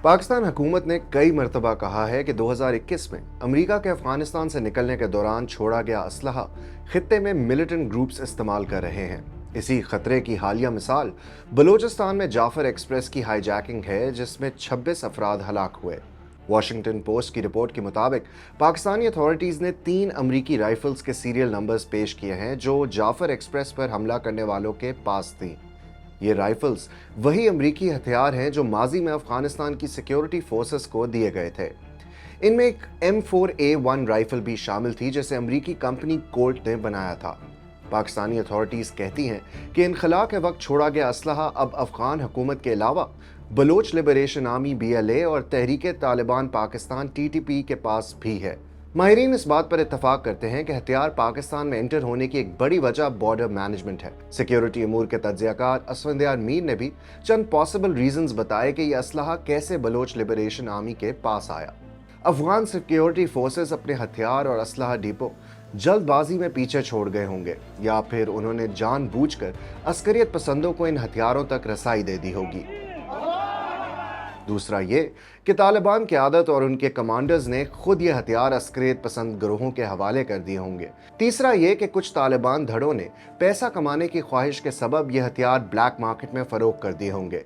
पाकिस्तान हुकूमत ने कई मरतबा कहा है कि 2021 में अमेरिका के अफगानिस्तान से निकलने के दौरान छोड़ा गया असलहा खित्ते में मिलिटेंट ग्रुप्स इस्तेमाल कर रहे हैं। इसी खतरे की हालिया मिसाल बलूचिस्तान में जाफर एक्सप्रेस की हाईजैकिंग है, जिसमें 26 अफराद हलाक हुए। वॉशिंगटन पोस्ट की रिपोर्ट के मुताबिक पाकिस्तानी अथॉरिटीज़ ने 3 अमरीकी राइफल्स के सीरियल नंबर्स पेश किए हैं जो जाफर एक्सप्रेस पर हमला करने वालों के पास थी। ये राइफल्स वही अमरीकी हथियार हैं जो माजी में अफगानिस्तान की सिक्योरिटी फोर्सेस को दिए गए थे। इनमें एक M4A1 राइफल भी शामिल थी, जिसे अमरीकी कंपनी कोल्ट ने बनाया था। पाकिस्तानी अथॉरिटीज़ कहती हैं कि इनखला के वक्त छोड़ा गया असलहा अब अफगान हुकूमत के अलावा बलोच लिबरेशन आर्मी BLA और तहरीक तालिबान पाकिस्तान TTP के पास भी है। माहिरीन इस बात पर इत्तफाक करते हैं कि हथियार पाकिस्तान में एंटर होने की एक बड़ी वजह बॉर्डर मैनेजमेंट है। सिक्योरिटी अमूर के तज्जियाकार असफंदियार मीर ने भी चंद पॉसिबल रीजंस बताए कि यह असलहा कैसे बलोच लिबरेशन आर्मी के पास आया। अफगान सिक्योरिटी फोर्सेस अपने हथियार और असलहा डिपो जल्दबाजी में पीछे छोड़ गए होंगे, या फिर उन्होंने जानबूझकर अस्करियत पसंदों को इन हथियारों तक रसाई दे दी होगी। दूसरा ये कि तालिबान क़यादत और उनके कमांडर्स ने खुद ये हथियार अस्करियत पसंद गिरोहों के हवाले कर दिए होंगे। तीसरा ये कि कुछ तालिबान धड़ों ने पैसा कमाने की ख्वाहिश के सबब ये हथियार ब्लैक मार्केट में फरोख्त कर दिए होंगे।